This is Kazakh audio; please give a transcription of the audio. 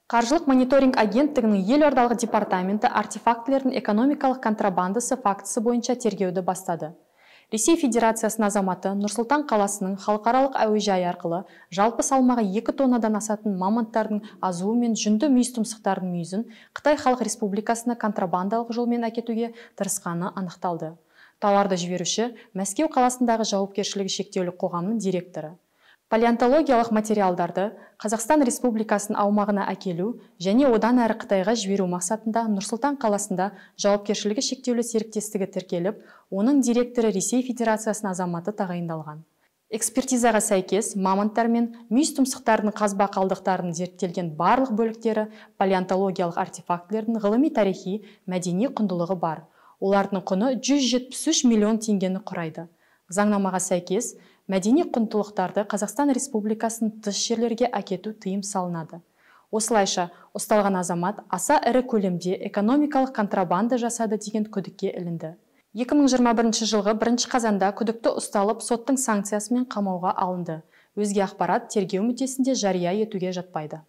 Қаржылық мониторинг агенттігінің елордалық департаменті артефактілердің экономикалық контрабандасы фактісі бойынша тергеуді бастады. Ресей Федерациясының азаматы Нұр-Сұлтан қаласының халықаралық әуежайы арқылы жалпы салмағы 2 тоннадан асатын мамонттардың азуы мен жүнді мүйіз тұмсықтардың мүйізін Қытай Халық Республикасына контрабандалық жолмен әкетуге тырысқаны анықталды. Тауарды жіберуші Мәскеу қаласындағы жауапкершілігі шектеулі қоғамның директоры. Палеонтологиялық материалдарды Қазақстан Республикасының аумағына әкелу және одан әрі Қытайға жіберу мақсатында Нұр-Сұлтан қаласында жауапкершілігі шектеулі серіктестігі тіркеліп, оның директоры Ресей Федерациясының азаматы тағайындалған. Экспертизаға сәйкес, мамонттар мен мүйіз тұмсықтардың қазба қалдықтарының зерттелген барлық бөліктері палеонтологиялық артефактілердің ғылыми тарихи, мәдени құндылығы бар. Олардың құны 173 миллион теңгені құрайды. Заңнамаға сәйкес, мәдени құндылықтарды Қазақстан Республикасының тыс жерлерге әкету тыйым салынады. Осылайша, ұсталған азамат аса ірі көлемде экономикалық контрабанда жасады деген күдікке ілінді. 2021 жылғы 1 қазанда күдікті ұсталып, соттың санкциясымен қамауға алынды. Өзге ақпарат тергеу мүддесінде жария етуге жатпайды.